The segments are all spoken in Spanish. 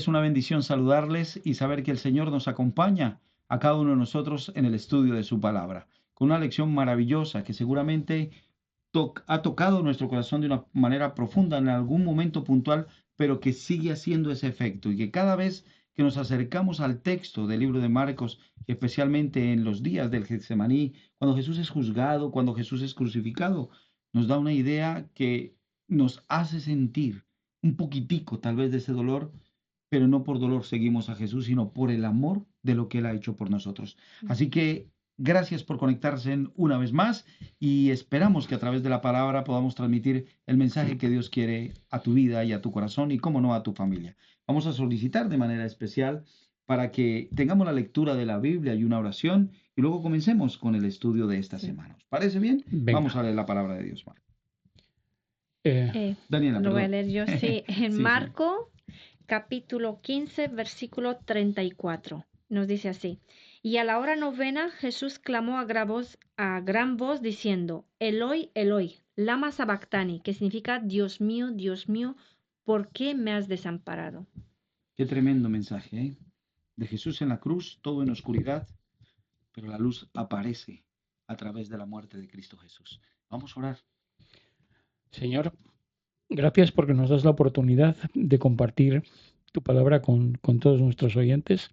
es una bendición saludarles y saber que el Señor nos acompaña a cada uno de nosotros en el estudio de su palabra, con una lección maravillosa que seguramente ha tocado nuestro corazón de una manera profunda en algún momento puntual, pero que sigue haciendo ese efecto y que cada vez que nos acercamos al texto del libro de Marcos, especialmente en los días del Getsemaní, cuando Jesús es juzgado, cuando Jesús es crucificado, nos da una idea que nos hace sentir un poquitico tal vez de ese dolor, pero no por dolor seguimos a Jesús, sino por el amor de lo que Él ha hecho por nosotros. Así que gracias por conectarse una vez más y esperamos que a través de la palabra podamos transmitir el mensaje que Dios quiere a tu vida y a tu corazón y, cómo no, a tu familia. Vamos a solicitar de manera especial para que tengamos la lectura de la Biblia y una oración y luego comencemos con el estudio de esta Sí. semana. ¿Os parece bien? Vamos Venga. a leer la palabra de Dios, Marco. Eh, Daniela, lo voy a perdón. leer yo. Sí, en Sí, sí. Marco, capítulo 15, versículo 34. Nos dice así. Y a la hora novena Jesús clamó a gran voz diciendo, Eloi, Eloi, lama sabactani, que significa Dios mío, ¿por qué me has desamparado? Qué tremendo mensaje, ¿eh? De Jesús en la cruz, todo en oscuridad, pero la luz aparece a través de la muerte de Cristo Jesús. Vamos a orar. Señor, gracias porque nos das la oportunidad de compartir tu palabra con todos nuestros oyentes.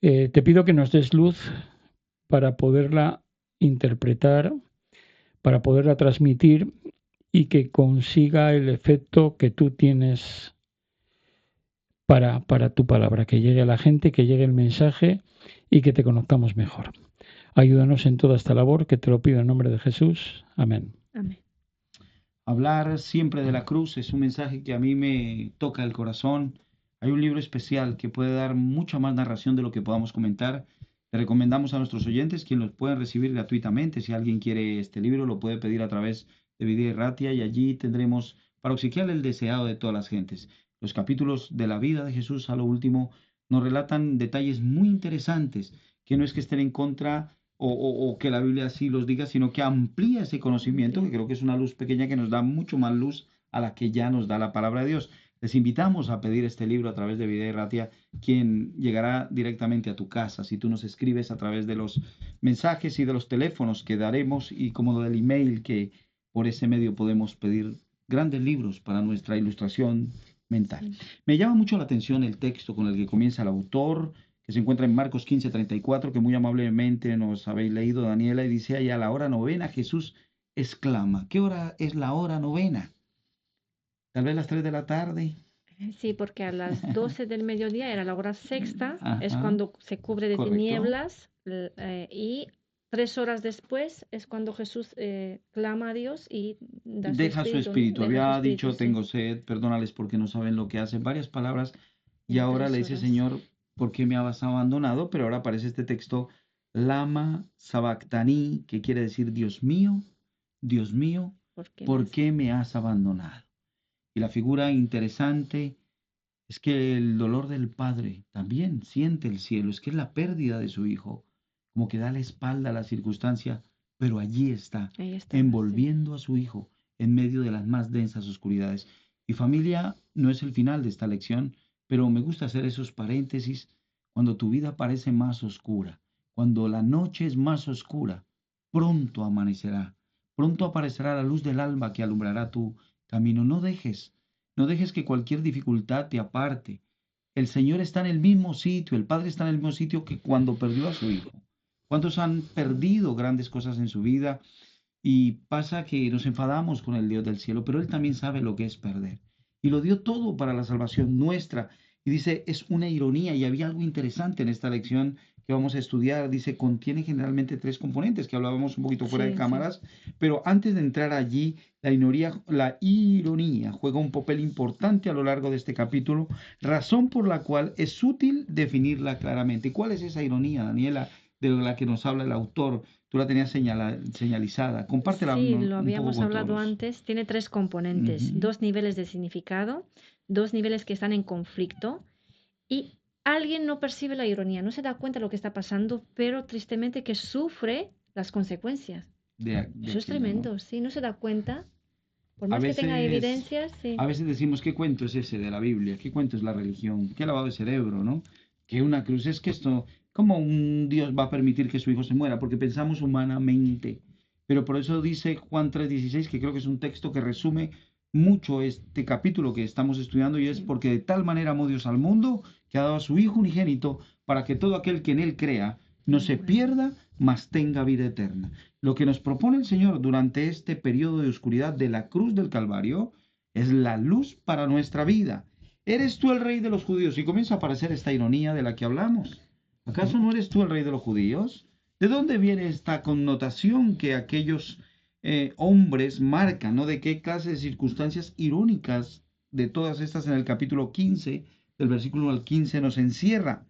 Te pido que nos des luz para poderla interpretar, para poderla transmitir y que consiga el efecto que tú tienes para tu palabra, que llegue a la gente, que llegue el mensaje y que te conozcamos mejor. Ayúdanos en toda esta labor, que te lo pido en nombre de Jesús. Amén. Amén. Hablar siempre de la cruz es un mensaje que a mí me toca el corazón. Hay un libro especial que puede dar mucha más narración de lo que podamos comentar. Le recomendamos a nuestros oyentes que los pueden recibir gratuitamente. Si alguien quiere este libro, lo puede pedir a través de Videa y Ratia y allí tendremos para obsequiarle el deseado de todas las gentes. Los capítulos de la vida de Jesús a lo último nos relatan detalles muy interesantes que no es que estén en contra o que la Biblia así los diga, sino que amplía ese conocimiento, que creo que es una luz pequeña que nos da mucho más luz a la que ya nos da la palabra de Dios. Les invitamos a pedir este libro a través de Vida y Ratia, quien llegará directamente a tu casa. Si tú nos escribes a través de los mensajes y de los teléfonos que daremos y como del email, que por ese medio podemos pedir grandes libros para nuestra ilustración mental. Me llama mucho la atención el texto con el que comienza el autor, que se encuentra en Marcos 15:34, que muy amablemente nos habéis leído, Daniela, y dice ahí: a la hora novena Jesús exclama. ¿Qué hora es la hora novena? Tal vez las 3 de la tarde. Sí, porque a las 12 del mediodía era la hora sexta, es Ajá, cuando se cubre de correcto. tinieblas y 3 horas después es cuando Jesús clama a Dios y da su Deja su espíritu, ¿no? espíritu. Deja su Había espíritu, dicho, sí, tengo sed, perdónales porque no saben lo que hacen. Varias palabras. Y en ahora le tres dice, horas. Señor, ¿por qué me has abandonado? Pero ahora aparece este texto, lama sabactani, que quiere decir, Dios mío, ¿Por qué me ¿por has qué me has abandonado? Y la figura interesante es que el dolor del padre también siente el cielo, es que es la pérdida de su hijo, como que da la espalda a la circunstancia, pero allí está, Ahí estaba, sí. envolviendo a su hijo en medio de las más densas oscuridades. Y familia, no es el final de esta lección, pero me gusta hacer esos paréntesis cuando tu vida parece más oscura, cuando la noche es más oscura, pronto amanecerá, pronto aparecerá la luz del alba que alumbrará tu camino. No dejes que cualquier dificultad te aparte. El Señor está en el mismo sitio, el Padre está en el mismo sitio que cuando perdió a su Hijo. ¿Cuántos han perdido grandes cosas en su vida? Y pasa que nos enfadamos con el Dios del cielo, pero Él también sabe lo que es perder. Y lo dio todo para la salvación nuestra. Y dice, es una ironía, y había algo interesante en esta lección que vamos a estudiar. Dice, contiene generalmente tres componentes, que hablábamos un poquito fuera de Sí, sí. cámaras, pero antes de entrar allí, la ironía juega un papel importante a lo largo de este capítulo, razón por la cual es útil definirla claramente. ¿Y cuál es esa ironía, Daniela, de la que nos habla el autor? Tú la tenías señalizada. Compártela Sí, lo un poco habíamos con todos hablado los. antes. Tiene tres componentes, Ujú. 2 niveles de significado, 2 niveles que están en conflicto y alguien no percibe la ironía, no se da cuenta de lo que está pasando, pero tristemente que sufre las consecuencias. de Eso es aquello, ¿no? tremendo, sí, no se da cuenta. Por A más que tenga veces, evidencias, sí. a veces decimos, ¿qué cuento es ese de la Biblia? ¿Qué cuento es la religión? ¿Qué lavado de cerebro, no? Que una cruz es que esto, ¿cómo un Dios va a permitir que su hijo se muera? Porque pensamos humanamente. Pero por eso dice Juan 3:16, que creo que es un texto que resume mucho este capítulo que estamos estudiando, y es Sí. porque de tal manera amó Dios al mundo que ha dado a su Hijo unigénito para que todo aquel que en él crea no No se muera. pierda, mas tenga vida eterna. Lo que nos propone el Señor durante este periodo de oscuridad de la cruz del Calvario es la luz para nuestra vida. ¿Eres tú el rey de los judíos? Y comienza a aparecer esta ironía de la que hablamos. ¿Acaso no eres tú el rey de los judíos? ¿De dónde viene esta connotación que aquellos hombres marcan, ¿no? ¿De qué clase de circunstancias irónicas de todas estas en el capítulo 15, del versículo 1 al 15, nos encierra?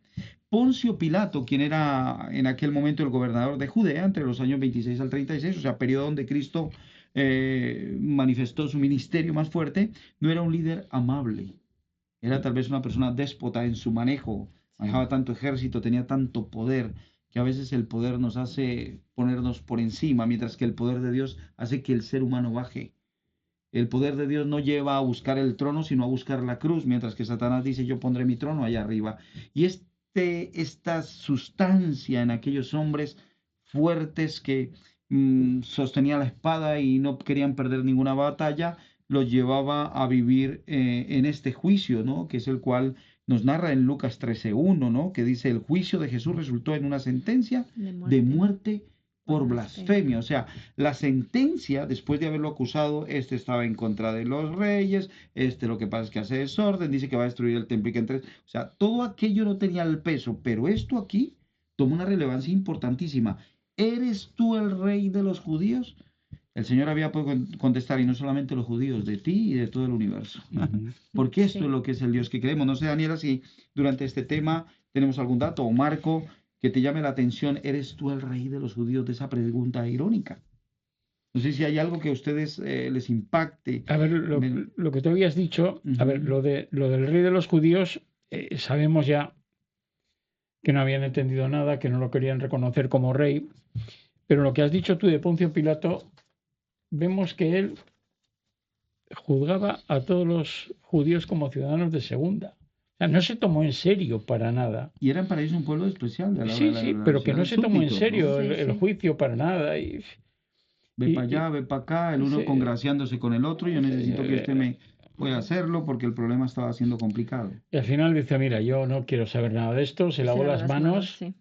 Poncio Pilato, quien era en aquel momento el gobernador de Judea entre los años 26 al 36, o sea, periodo donde Cristo manifestó su ministerio más fuerte, no era un líder amable, era tal vez una persona déspota en su manejo, Sí. manejaba tanto ejército, tenía tanto poder, que a veces el poder nos hace ponernos por encima, mientras que el poder de Dios hace que el ser humano baje. El poder de Dios no lleva a buscar el trono, sino a buscar la cruz, mientras que Satanás dice, yo pondré mi trono allá arriba. Y esta sustancia en aquellos hombres fuertes que sostenían la espada y no querían perder ninguna batalla, los llevaba a vivir en este juicio, ¿no? Que es el cual nos narra en Lucas 13:1, ¿no? Que dice, el juicio de Jesús resultó en una sentencia De de muerte muerte por por blasfemia. blasfemia. O sea, la sentencia, después de haberlo acusado, este estaba en contra de los reyes, este lo que pasa es que hace desorden, dice que va a destruir el templo y que entre. O sea, todo aquello no tenía el peso, pero esto aquí toma una relevancia importantísima. ¿Eres tú el rey de los judíos? El Señor había podido contestar, y no solamente los judíos, de ti y de todo el universo. Porque esto es Sí. lo que es el Dios que creemos. No sé, Daniela, si durante este tema tenemos algún dato, o Marco, que te llame la atención. ¿Eres tú el rey de los judíos? De esa pregunta irónica. No sé si hay algo que a ustedes les impacte. A ver, Ven. lo que tú habías dicho, a ver, Ujú. lo del rey de los judíos, sabemos ya que no habían entendido nada, que no lo querían reconocer como rey, pero lo que has dicho tú de Poncio Pilato, vemos que él juzgaba a todos los judíos como ciudadanos de segunda. O sea, no se tomó en serio para nada. Y eran para ellos un pueblo especial a la hora Sí, de sí, la pero que no ciudad, se tomó en súbditos, ¿no? serio Sí, el sí. juicio para nada. Ve Y, para allá, ve para acá, el uno se- congraciándose con el otro. Yo necesito que usted me pueda hacerlo porque el problema estaba siendo complicado. y al final dice, mira, yo no quiero saber nada de esto, se Y se lavó lava las las manos, manos sí.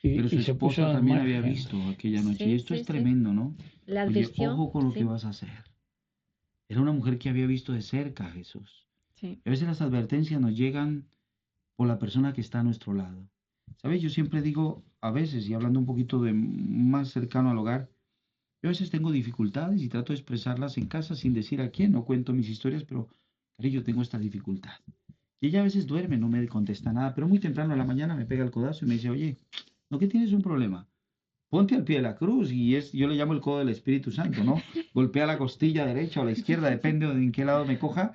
Pero su y se puso esposa al también había margen. visto aquella noche. Y Sí, esto sí, es sí. tremendo, ¿no? La Oye, advirtió, ojo con lo que sí, vas a hacer. Era una mujer que había visto de cerca a Jesús. sí. A veces las advertencias nos llegan por la persona que está a nuestro lado. ¿Sabes? Yo siempre digo, a veces, y hablando un poquito de más cercano al hogar, yo a veces tengo dificultades y trato de expresarlas en casa sin decir a quién, no cuento mis historias, pero, cariño, yo tengo esta dificultad. Y ella a veces duerme, no me contesta nada, pero muy temprano en la mañana me pega el codazo y me dice, oye, ¿no que tienes un problema? Ponte al pie de la cruz, y yo le llamo el codo del Espíritu Santo, ¿no? Golpea la costilla derecha o la izquierda, depende de en qué lado me coja.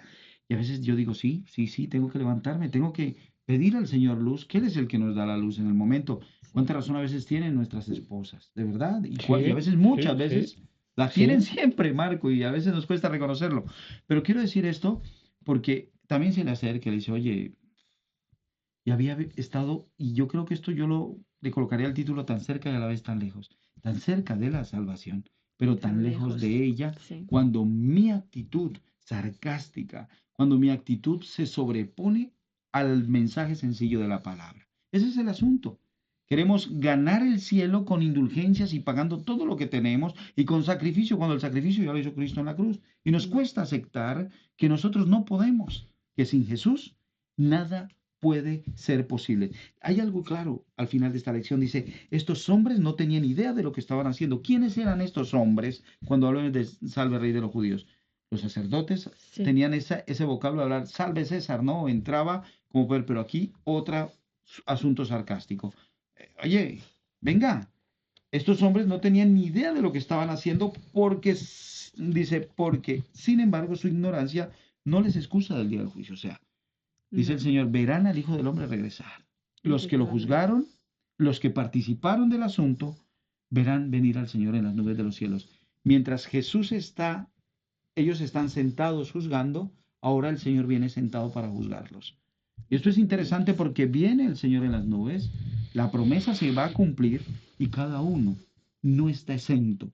Y a veces yo digo, sí, sí, sí, tengo que levantarme, tengo que pedir al Señor luz, que Él es el que nos da la luz en el momento. ¿Cuánta razón a veces tienen nuestras esposas? De verdad. Y a Sí, veces, sí, muchas sí, veces, la tienen sí. siempre, Marco, y a veces nos cuesta reconocerlo. Pero quiero decir esto porque también se le acerca y le dice, oye, y había estado, y yo creo que esto le colocaría el título, tan cerca y a la vez tan cerca de la salvación, Y pero tan tan lejos lejos, de ella, sí. cuando mi actitud sarcástica, cuando mi actitud se sobrepone al mensaje sencillo de la palabra. Ese es el asunto. Queremos ganar el cielo con indulgencias y pagando todo lo que tenemos y con sacrificio, cuando el sacrificio ya lo hizo Cristo en la cruz. Y nos cuesta aceptar que nosotros no podemos, que sin Jesús nada puede ser posible. Hay algo claro al final de esta lección. Dice, estos hombres no tenían idea de lo que estaban haciendo. ¿Quiénes eran estos hombres cuando hablan de salve rey de los judíos? Los sacerdotes Sí. tenían ese vocablo de hablar, salve César, ¿no? Entraba como poder, pero aquí otro asunto sarcástico. Oye, venga, estos hombres no tenían ni idea de lo que estaban haciendo porque, dice, porque, sin embargo, su ignorancia no les excusa del día del juicio. O sea, dice el No, Señor, verán al Hijo del Hombre regresar. Los que lo efectivamente. juzgaron, los que participaron del asunto, verán venir al Señor en las nubes de los cielos. Mientras Jesús está ellos están sentados juzgando, ahora el Señor viene sentado para juzgarlos. Y esto es interesante porque viene el Señor en las nubes, la promesa se va a cumplir y cada uno no está exento.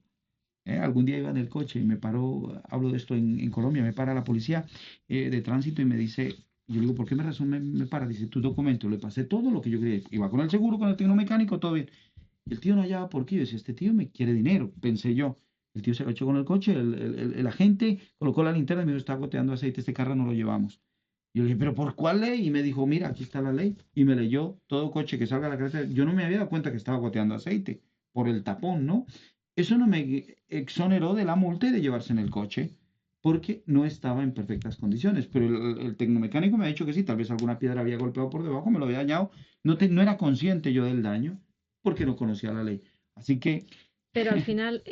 Algún día iba en el coche y me paró, hablo de esto en Colombia, me para la policía de tránsito y me dice, yo le digo, ¿por qué me para? Dice, tus documentos, le pasé todo lo que yo quería. Iba con el seguro, con el tecnomecánico, todo bien. El tío no hallaba por qué. Yo decía, este tío me quiere dinero, pensé yo. El tío se lo echó con el coche, el agente colocó la linterna y me dijo, está goteando aceite, este carro no lo llevamos. Y yo le dije, ¿pero por cuál ley? Y me dijo, mira, aquí está la ley. Y me leyó todo coche que salga a la carretera. Yo no me había dado cuenta que estaba goteando aceite por el tapón, ¿no? Eso no me exoneró de la multa y de llevarse en el coche, porque no estaba en perfectas condiciones. Pero el tecnomecánico me ha dicho que sí, tal vez alguna piedra había golpeado por debajo, me lo había dañado. No era consciente yo del daño, porque no conocía la ley. Así que, Pero al final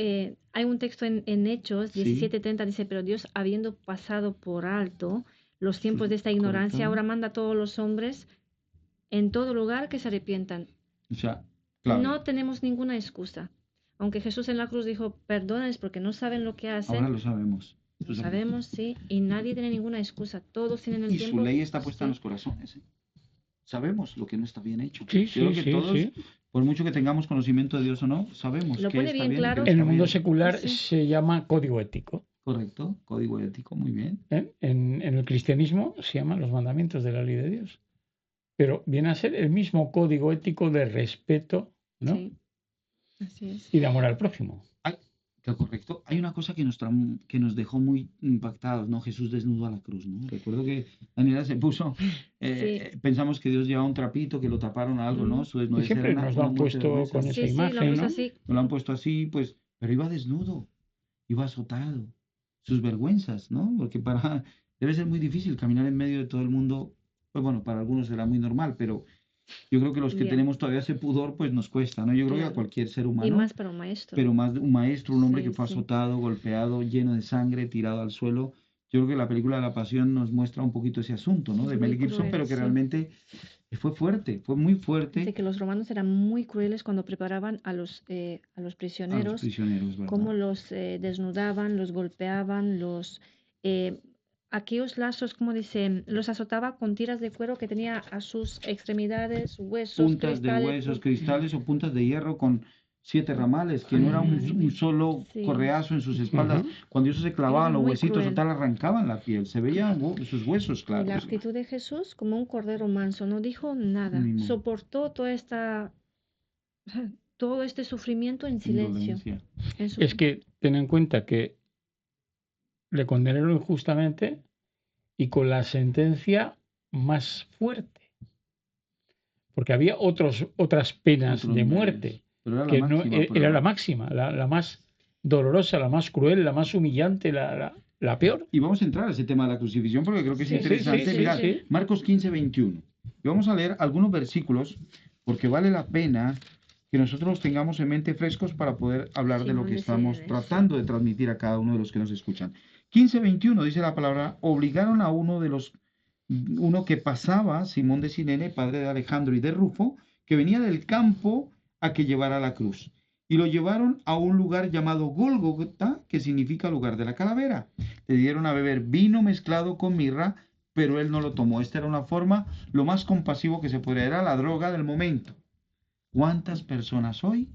hay un texto en Hechos sí, 17:30, dice, pero Dios, habiendo pasado por alto los tiempos de esta correcto. ignorancia, ahora manda a todos los hombres en todo lugar que se arrepientan. O sea, clave. No tenemos ninguna excusa. Aunque Jesús en la cruz dijo, perdónales porque no saben lo que Ahora hacen, lo sabemos. lo sabemos, sí, y nadie tiene ninguna excusa. Todos tienen el Y tiempo. su ley está puesta en Sí, los corazones. Sabemos lo que no está bien hecho. Sí, Yo creo sí, que sí, todos, sí. por mucho que tengamos conocimiento de Dios o no, sabemos Lo que pone está bien bien y claro. que En está el mundo bien. secular Sí. se llama código ético. Correcto, código ético, muy bien. En el cristianismo se llaman los mandamientos de la ley de Dios. Pero viene a ser el mismo código ético de respeto, ¿no? Sí, así es. Y de amor al prójimo. Correcto. Hay una cosa que nos dejó muy impactados, ¿no? Jesús desnudo a la cruz, ¿no? Recuerdo que Daniela se puso, pensamos que Dios llevaba un trapito, que lo taparon a algo, ¿no? Su Y desnudez siempre era nos lo una han muerte de puesto con vergüenza. esa Sí, sí, lo imagen, puso ¿no? así. Lo han puesto así, pues, pero iba desnudo, iba azotado, sus vergüenzas, ¿no? Porque debe ser muy difícil caminar en medio de todo el mundo, pues bueno, para algunos será muy normal, pero yo creo que los que Ya, tenemos todavía ese pudor, pues nos cuesta, ¿no? Yo creo que a claro. cualquier ser Y humano, más para un maestro. pero más de un maestro, un hombre que Sí, fue sí. azotado, golpeado, lleno de sangre, tirado al suelo. Yo creo que la película de La Pasión nos muestra un poquito ese asunto, ¿no? Es De muy Mel Gibson, cruel, pero que sí. realmente fue fuerte, fue muy Dice fuerte que los romanos eran muy crueles cuando preparaban a los a los prisioneros, prisioneros, cómo ¿verdad? los desnudaban, los golpeaban, eh, aquellos lazos, como dicen, los azotaba con tiras de cuero que tenía a sus extremidades, huesos, Puntas de cristales. huesos, cristales o puntas de hierro con 7 ramales, que no era un solo Sí. correazo en sus espaldas. Ujú. Cuando eso se clavaban Era los muy huesitos o cruel. tal, arrancaban la piel, se veían sus huesos, Y la claro. actitud de Jesús como un cordero manso, no dijo nada, Ni modo, soportó todo este sufrimiento en silencio. indolencia. En su- Es que ten en cuenta que le condenaron injustamente y con la sentencia más fuerte. Porque había otras penas Otros de medios. muerte, Pero era la que no máxima era prueba. la máxima, la más dolorosa, la más cruel, la más humillante, la peor. Y vamos a entrar a ese tema de la crucifixión porque creo que es Sí, sí, interesante. sí, Mirad, sí. Marcos 15, 21. Y vamos a leer algunos versículos porque vale la pena que nosotros los tengamos en mente frescos para poder hablar de lo Simón que de estamos Sirene, tratando de transmitir a cada uno de los que nos escuchan. 15, 21 dice la palabra, obligaron a uno que pasaba, Simón de Sirene, padre de Alejandro y de Rufo, que venía del campo a que llevara la cruz. Y lo llevaron a un lugar llamado Gólgota, que significa lugar de la calavera. Le dieron a beber vino mezclado con mirra, pero él no lo tomó. Esta era una forma, lo más compasivo que se podía, era la droga del momento. ¿Cuántas personas hoy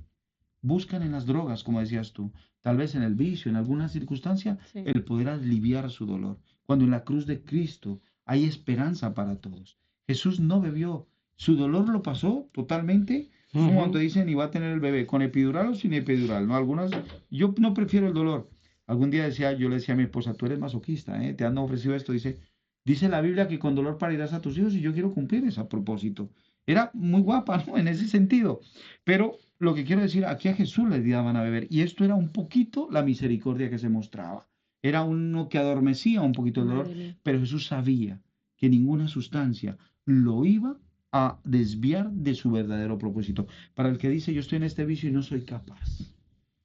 buscan en las drogas, como decías tú, tal vez en el vicio, en alguna circunstancia, Sí. el poder aliviar su dolor? Cuando en la cruz de Cristo hay esperanza para todos. Jesús no bebió, su dolor lo pasó totalmente. Es como cuando te dicen, y va a tener el bebé, con epidural o sin epidural, ¿no? Algunas, yo no prefiero el dolor. Algún día yo le decía a mi esposa, tú eres masoquista, ¿eh? Te han ofrecido esto. Dice la Biblia que con dolor parirás a tus hijos y yo quiero cumplir ese propósito. Era muy guapa, ¿no? En ese sentido. Pero lo que quiero decir, aquí a Jesús le daban a beber. Y esto era un poquito la misericordia que se mostraba. Era uno que adormecía un poquito el dolor, Madre mía. pero Jesús sabía que ninguna sustancia lo iba a desviar de su verdadero propósito. Para el que dice, yo estoy en este vicio y no soy capaz.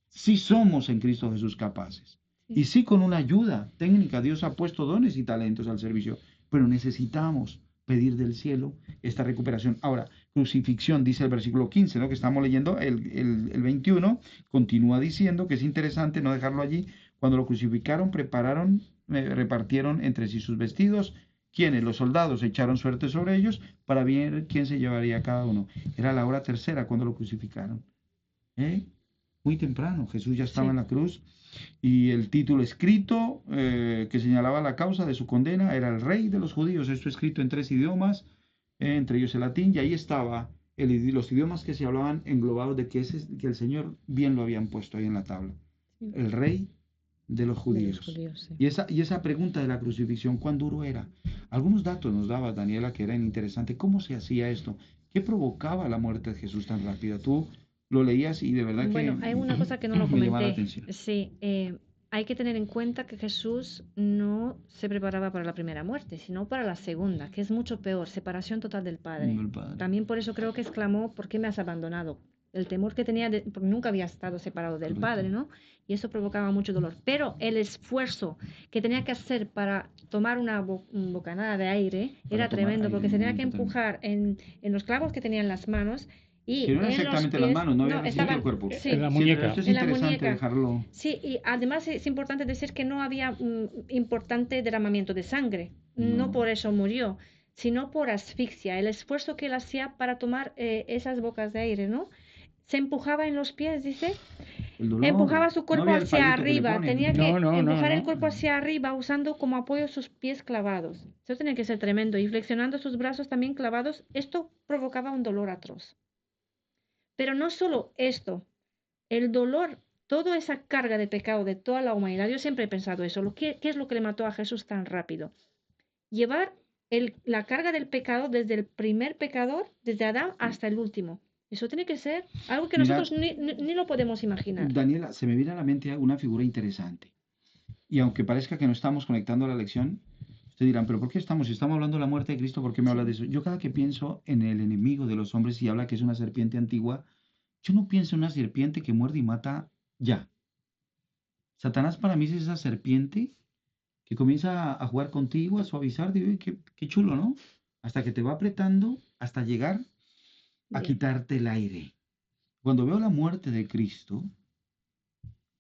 Sí somos en Cristo Jesús capaces. Y sí con una ayuda técnica, Dios ha puesto dones y talentos al servicio, pero necesitamos pedir del cielo esta recuperación. Ahora, crucifixión, dice el versículo 15, ¿no? Que estamos leyendo, el 21, continúa diciendo que es interesante no dejarlo allí. Cuando lo crucificaron, repartieron entre sí sus vestidos. Quienes, los soldados, echaron suerte sobre ellos para ver quién se llevaría a cada uno. Era la hora tercera cuando lo crucificaron. Muy temprano, Jesús ya estaba en la cruz y el título escrito que señalaba la causa de su condena era el Rey de los Judíos. Esto escrito en 3 idiomas, entre ellos el latín, y ahí estaba los idiomas que se hablaban englobados de que el Señor bien lo habían puesto ahí en la tabla. El Rey de los Judíos. Sí. Y esa pregunta de la crucifixión, ¿cuán duro era? Algunos datos nos daba Daniela que eran interesantes. ¿Cómo se hacía esto? ¿Qué provocaba la muerte de Jesús tan rápida? Tú lo leías y de verdad que Bueno, hay una cosa que no lo me llamaba la comenté. atención. Sí, hay que tener en cuenta que Jesús no se preparaba para la primera muerte, sino para la segunda, que es mucho peor, separación total del Padre. El Padre. También por eso creo que exclamó, ¿por qué me has abandonado? El temor que tenía, porque nunca había estado separado del Padre, ¿no? Y eso provocaba mucho dolor. Pero el esfuerzo que tenía que hacer para tomar una bocanada de aire era tremendo, porque se tenía que empujar en los clavos que tenía en las manos. Y Que no era en los exactamente pies, las manos, no había recibido estaban- el cuerpo. sí, En la Sí, muñeca. pero esto es En la interesante muñeca. dejarlo. Sí, y además es importante decir que no había importante derramamiento de sangre. No No. por eso murió, sino por asfixia. El esfuerzo que él hacía para tomar esas bocas de aire, ¿no? Se empujaba en los pies, dice. El dolor. Empujaba su No cuerpo había el hacia palito que le arriba. ponen. Tenía que No, empujar el no. cuerpo hacia arriba usando como apoyo sus pies clavados. Eso tenía que ser tremendo. Y flexionando sus brazos también clavados, esto provocaba un dolor atroz. Pero no solo esto, el dolor, toda esa carga de pecado de toda la humanidad, yo siempre he pensado eso, ¿qué es lo que le mató a Jesús tan rápido? Llevar la carga del pecado desde el primer pecador, desde Adán hasta el último. Eso tiene que ser algo que Mira, nosotros ni lo podemos imaginar. Daniela, se me viene a la mente una figura interesante. Y aunque parezca que no estamos conectando la lección, ustedes dirán, ¿pero por qué estamos? Si estamos hablando de la muerte de Cristo, ¿por qué me habla de eso? Yo cada que pienso en el enemigo de los hombres y habla que es una serpiente antigua, yo no pienso en una serpiente que muerde y mata ya. Satanás para mí es esa serpiente que comienza a jugar contigo, a suavizar, digo, qué chulo, ¿no? Hasta que te va apretando hasta llegar a Bien. quitarte el aire. Cuando veo la muerte de Cristo,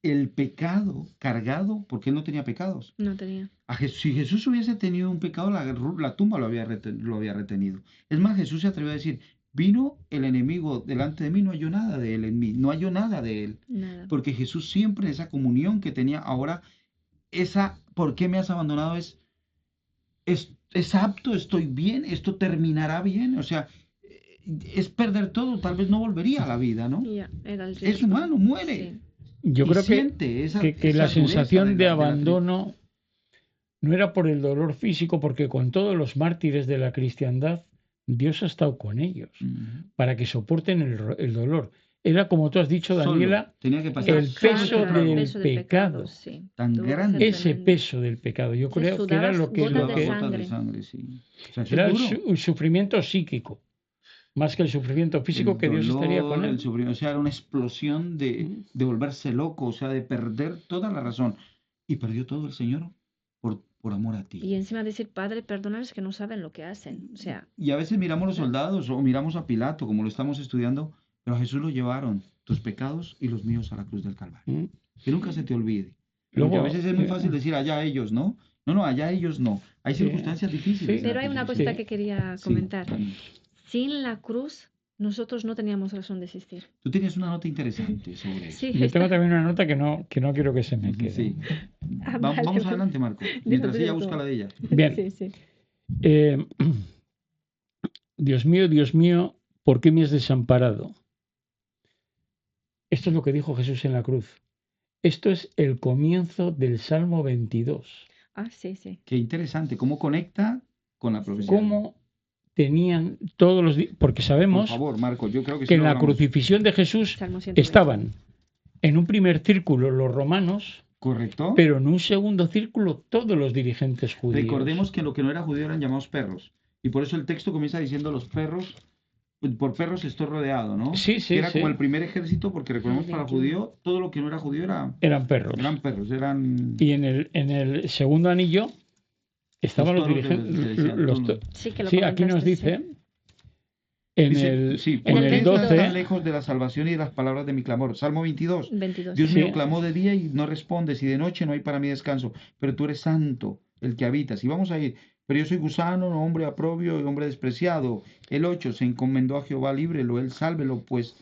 el pecado cargado, porque él no tenía pecados. No tenía. Si Jesús hubiese tenido un pecado, la tumba lo había retenido. Es más, Jesús se atrevió a decir, vino el enemigo delante de mí, no halló nada de él en mí, no halló nada de él. Nada. Porque Jesús siempre, esa comunión que tenía ahora, ¿por qué me has abandonado? Es apto, estoy bien, esto terminará bien. O sea, es perder todo, tal vez no volvería a la vida, ¿no? Ya, era el Es riesgo. humano, muere. Sí. Yo Y creo siente esa que la dureza sensación de la abandono no era por el dolor físico, porque con todos los mártires de la cristiandad, Dios ha estado con ellos Ujú. para que soporten el dolor. Era, como tú has dicho, Daniela, Solo, tenía que pasar el La peso carga, el del peso del pecado. sí. Tan Tuvo que grande. ser ese tremendo. peso del pecado. Yo Se creo que era sudaba lo que, gotas lo de que sangre. Sangre, sí. O sea, eso era es duro. el sufrimiento psíquico, más que el sufrimiento físico, El que Dios estaría dolor, con el él. sufrimiento, o sea, era una explosión de volverse loco, o sea, de perder toda la razón. Y perdió todo el Señor por amor a ti. Y encima decir, Padre, perdónales que no saben lo que hacen. O sea, Y a veces miramos a los soldados o miramos a Pilato, como lo estamos estudiando, pero a Jesús lo llevaron, tus pecados y los míos, a la cruz del Calvario. ¿Mm? Que nunca se te olvide. Luego, Porque a veces es muy fácil decir allá ellos, ¿no? No, allá ellos no. Hay Sí. circunstancias difíciles. Sí. en la pero hay una crucifixión. cosita que quería Sí, comentar. Dani. Sin la cruz, nosotros no teníamos razón de existir. Tú tienes una nota interesante sobre eso. Sí, Yo está- tengo también una nota que no quiero que se me quede. Sí. Ah, Va- vale. vamos adelante, Marco. Mientras dilo ella tú. busca la de ella. Bien. Sí, sí. Dios mío, ¿por qué me has desamparado? Esto es lo que dijo Jesús en la cruz. Esto es el comienzo del Salmo 22. Ah, sí, sí. Qué interesante. ¿Cómo conecta con la profesión? Cómo tenían todos los días, porque Por sabemos favor, Marco, yo creo que, que sí en la logramos. crucifixión de Jesús Salmo 120. estaban en un primer círculo los romanos, ¿Correcto? pero en un segundo círculo todos los dirigentes judíos. Recordemos que lo que no era judío eran llamados perros. Y por eso el texto comienza diciendo los perros, por perros estoy rodeado, ¿no? Sí, sí, Que era sí. como el primer ejército, porque recordemos para el 21. judío, todo lo que no era judío Eran perros. eran perros, eran... Y en el segundo anillo estaban los toros que dirigentes. decían, los tú no. to- Sí, que lo Sí, aquí nos comentaste, sí. dice En Dice, el, sí, en ¿por el qué estás 12, tan lejos de la salvación y de las palabras de mi clamor? Salmo 22. 22. Dios Sí. mío, clamó de día y no respondes, y de noche no hay para mí descanso. Pero tú eres santo, el que habitas. Y vamos a ir. Pero yo soy gusano, hombre aprobio y hombre despreciado. El 8, se encomendó a Jehová, líbrelo, él sálvelo, pues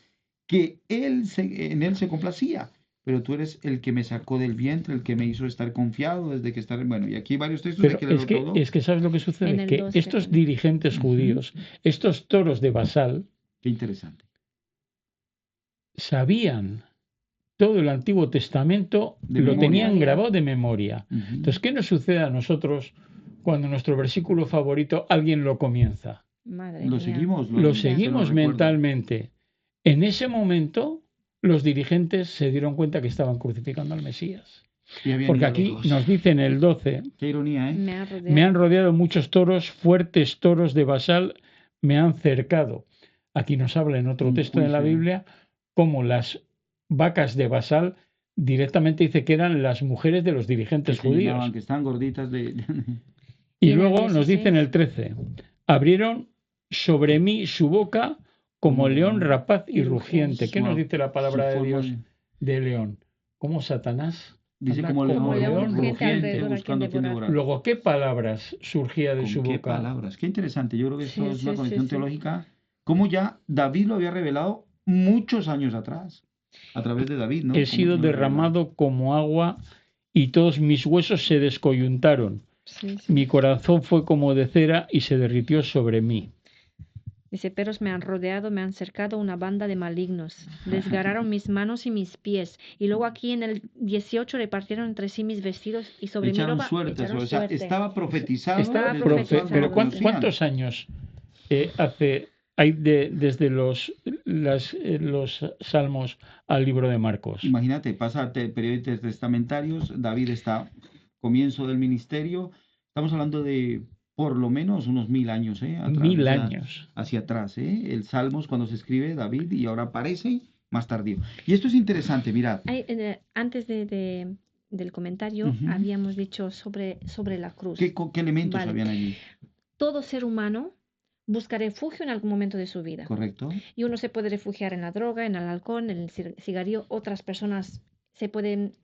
que en él se complacía. Pero tú eres el que me sacó del vientre, el que me hizo estar confiado desde que estar... Bueno, y aquí hay varios textos, hay pero que leerlo todo. es que ¿sabes lo que En sucede? el Que 12 estos también. dirigentes Ujú. judíos, estos toros de Basal, Qué interesante. sabían todo el Antiguo Testamento, De lo memoria. tenían grabado de memoria. Ujú. Entonces, ¿qué nos sucede a nosotros cuando nuestro versículo favorito alguien lo comienza? Madre Lo mía. seguimos, Lo se seguimos recuerda. mentalmente. En ese momento, los dirigentes se dieron cuenta que estaban crucificando al Mesías. Y habían Porque ido aquí lejos. nos dice en el 12, Qué ironía, ¿eh? Me ha rodeado. me han rodeado muchos toros, fuertes toros de Basal, me han cercado. Aquí nos habla en otro Un texto de la juicio. Biblia como las vacas de Basal directamente dice que eran las mujeres de los Que dirigentes se judíos. llenaban, que estaban gorditas de... Y Y en el luego nos dice en 16, el 13, abrieron sobre mí su boca como león rapaz y rugiente. ¿Qué nos dice la palabra de Dios de león? Como Satanás Dice habla como como león león rugiente rugiente alrededor a quien buscando a quien devorar. devorar. Luego, ¿qué palabras surgía de ¿Con su qué boca? palabras? Qué interesante. Yo creo que esto Sí, es una sí, conexión sí, sí. teológica. Como ya David lo había revelado muchos años atrás. A través de David, ¿no? He Como sido Dios lo revelaba. derramado como agua y todos mis huesos se descoyuntaron. Sí, sí. Mi corazón fue como de cera y se derritió sobre mí. Dice, peros me han rodeado, me han cercado una banda de malignos. Desgarraron mis manos y mis pies. Y luego aquí en el 18 repartieron entre sí mis vestidos y sobre mi Echaron ropa suerte. echaron O sea, suerte. estaba profetizado. Estaba desde los salmos, profetizado, lo Pero conocían. ¿cuántos años hay desde los salmos al libro de Marcos? Imagínate, pasa periodos testamentarios, David está comienzo del ministerio, estamos hablando de por lo menos unos 1000 años, atrás, 1000 años. hacia atrás, el Salmos cuando se escribe David y ahora aparece más tardío. Y esto es interesante, mirad. Antes del comentario Ujú. habíamos dicho sobre la cruz. ¿Qué elementos Vale. habían allí? Todo ser humano busca refugio en algún momento de su vida. ¿Correcto? Y uno se puede refugiar en la droga, en el alcohol, en el cigarrillo. Otras personas se pueden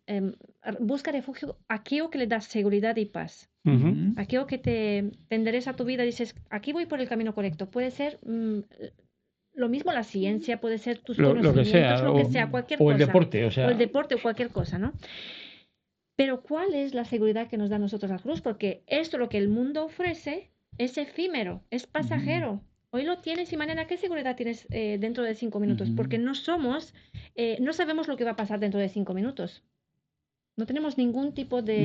busca refugio aquello que le da seguridad y paz. Ujú. Ujú. Aquello que te endereza tu vida, dices, aquí voy por el camino correcto. Puede ser lo mismo la ciencia, puede ser tus Lo que conocimientos, sea, lo que sea, cualquier o cosa. el deporte, o O sea, el deporte o cualquier cosa, ¿no? Pero ¿cuál es la seguridad que nos da a nosotros la cruz? Porque esto, lo que el mundo ofrece, es efímero, es pasajero. Hoy lo tienes y mañana, ¿qué seguridad tienes dentro de 5 minutos? Ujú. Porque no sabemos lo que va a pasar dentro de 5 minutos. No tenemos ningún tipo De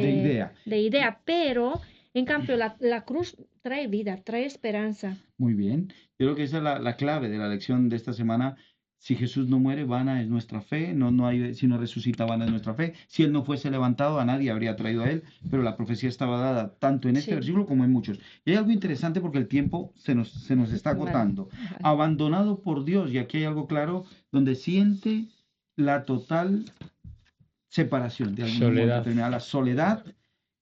idea. pero en cambio la cruz trae vida, trae esperanza. Muy bien. Yo creo que esa es la clave de la lección de esta semana. Si Jesús no muere, vana es nuestra fe. No hay, si no resucita, vana es nuestra fe. Si Él no fuese levantado, a nadie habría traído a Él. Pero la profecía estaba dada tanto en este Sí. versículo como en muchos. Y hay algo interesante porque el tiempo se nos está agotando. Vale. Abandonado por Dios. Y aquí hay algo claro donde siente la total separación de algún modo Soledad. determinado, la soledad.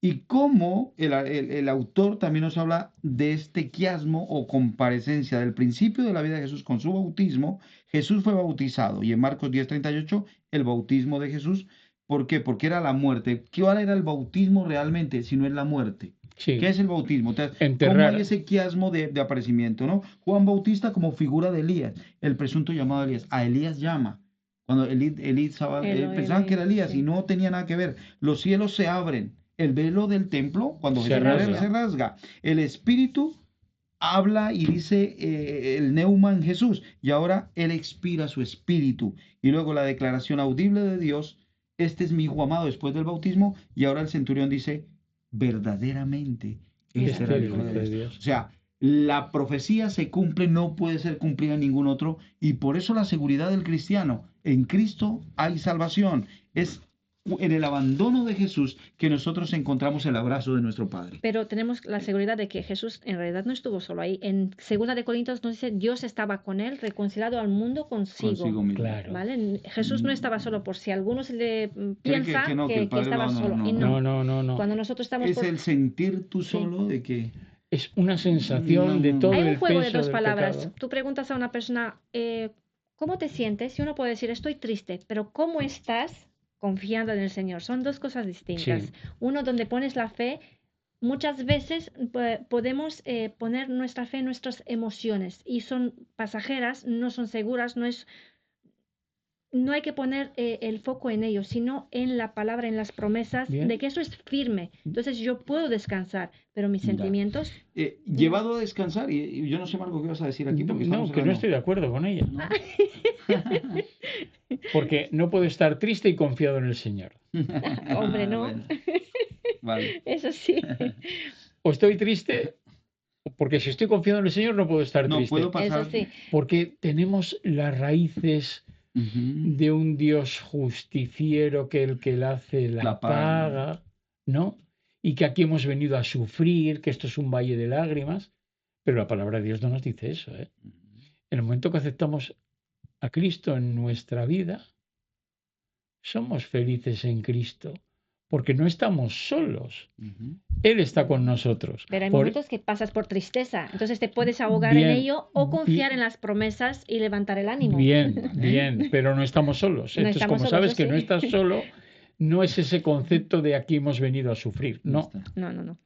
Y cómo el autor también nos habla de este quiasmo o comparecencia del principio de la vida de Jesús con su bautismo. Jesús fue bautizado y en Marcos 10:38 el bautismo de Jesús. ¿Por qué? Porque era la muerte. ¿Cuál era el bautismo realmente si no es la muerte? sí, ¿Qué es el bautismo? ¿Cómo enterrar. hay ese quiasmo de aparecimiento, no? Juan Bautista como figura de Elías, el presunto llamado Elías. A Elías llama. Cuando pensaban que era Elías sí. y no tenía nada que ver. Los cielos se abren. El velo del templo, cuando Se Jesús muere, rasga. se rasga. El Espíritu habla y dice el neuma en Jesús. Y ahora Él expira su Espíritu. Y luego la declaración audible de Dios, este es mi Hijo amado después del bautismo. Y ahora el centurión dice, verdaderamente, este era el Hijo de Dios. O sea, la profecía se cumple, no puede ser cumplida en ningún otro. Y por eso la seguridad del cristiano, en Cristo hay salvación. Es en el abandono de Jesús que nosotros encontramos el abrazo de nuestro Padre. Pero tenemos la seguridad de que Jesús en realidad no estuvo solo ahí. En 2 de Corintios nos dice, Dios estaba con él, reconciliado al mundo consigo. Mismo. Claro. ¿Vale? Jesús no estaba solo, por si algunos le Cree piensa que no, que el Padre estaba no, solo. no, Y No. Cuando nosotros estamos Es el sentir tú solo de que es una sensación de No. todo Hay un el juego de peso dos del palabras. pecado. Tú preguntas a una persona, ¿cómo te sientes? Y uno puede decir, estoy triste, pero ¿cómo estás confiando en el Señor? Son dos cosas distintas. Sí, Uno donde pones la fe, muchas veces podemos poner nuestra fe en nuestras emociones y son pasajeras, no son seguras, no hay que poner el foco en ello, sino en la palabra, en las promesas, bien. de que eso es firme. Entonces yo puedo descansar, pero mis Ya. sentimientos, no. Llevado a descansar, y yo no sé, Marco, qué vas a decir aquí porque estamos No, que no hablando. estoy de acuerdo con ella. ¿No? Porque no puedo estar triste y confiado en el Señor. Hombre, no. Bueno, vale. Eso sí. O estoy triste, porque si estoy confiado en el Señor no puedo estar No, triste. puedo Eso pasar. sí. Porque tenemos las raíces Ujú. de un Dios justiciero que el que la hace la La paga. paga, ¿no? Y que aquí hemos venido a sufrir, que esto es un valle de lágrimas. Pero la palabra de Dios no nos dice eso, ¿eh? En el momento que aceptamos a Cristo en nuestra vida, somos felices en Cristo, porque no estamos solos. Ujú. Él está con nosotros. Pero hay Por- momentos que pasas por tristeza, entonces te puedes ahogar en Bien, ello o confiar bien. en las promesas y levantar el ánimo. Bien, bien, pero no estamos solos. No Entonces, estamos como solos, sabes eso que no sí. estás solo, no es ese concepto de aquí hemos venido a sufrir. Ya No, está. No, no, no.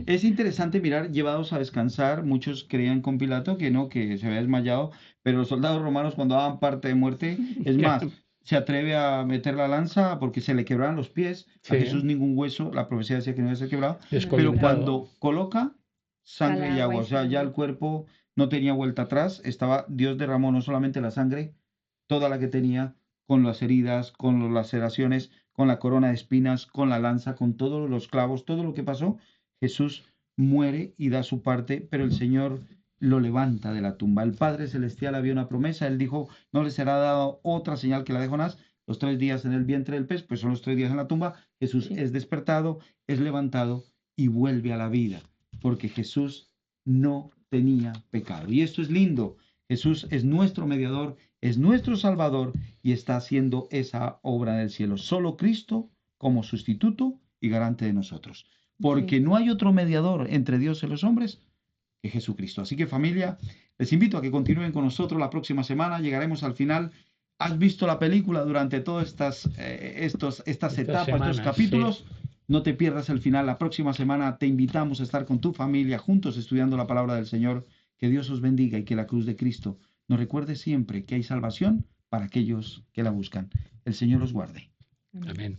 Es interesante mirar, llevados a descansar, muchos creían con Pilato que no, que se había desmayado, pero los soldados romanos cuando daban parte de muerte, es más, se atreve a meter la lanza porque se le quebraban los pies, a Sí. Jesús ningún hueso, la profecía decía que no iba a ser quebrado, pero descoyuntado. cuando coloca sangre Sale y agua agua, y o sea, ya sangre. el cuerpo no tenía vuelta atrás, Dios derramó no solamente la sangre, toda la que tenía, con las heridas, con las laceraciones, con la corona de espinas, con la lanza, con todos los clavos, todo lo que pasó, Jesús muere y da su parte, pero el Señor lo levanta de la tumba. El Padre Celestial había una promesa, Él dijo, no le será dado otra señal que la de Jonás, los 3 días en el vientre del pez, pues son los 3 días en la tumba, Jesús Sí. es despertado, es levantado y vuelve a la vida, porque Jesús no tenía pecado. Y esto es lindo, Jesús es nuestro mediador, es nuestro Salvador y está haciendo esa obra del cielo. Solo Cristo como sustituto y garante de nosotros. Porque Sí. no hay otro mediador entre Dios y los hombres que Jesucristo. Así que familia, les invito a que continúen con nosotros la próxima semana. Llegaremos al final. ¿Has visto la película durante todas estas etapas, semanas, estos capítulos? No te pierdas el final. La próxima semana te invitamos a estar con tu familia juntos estudiando la palabra del Señor. Que Dios os bendiga y que la cruz de Cristo nos recuerde siempre que hay salvación para aquellos que la buscan. El Señor os guarde. Amén.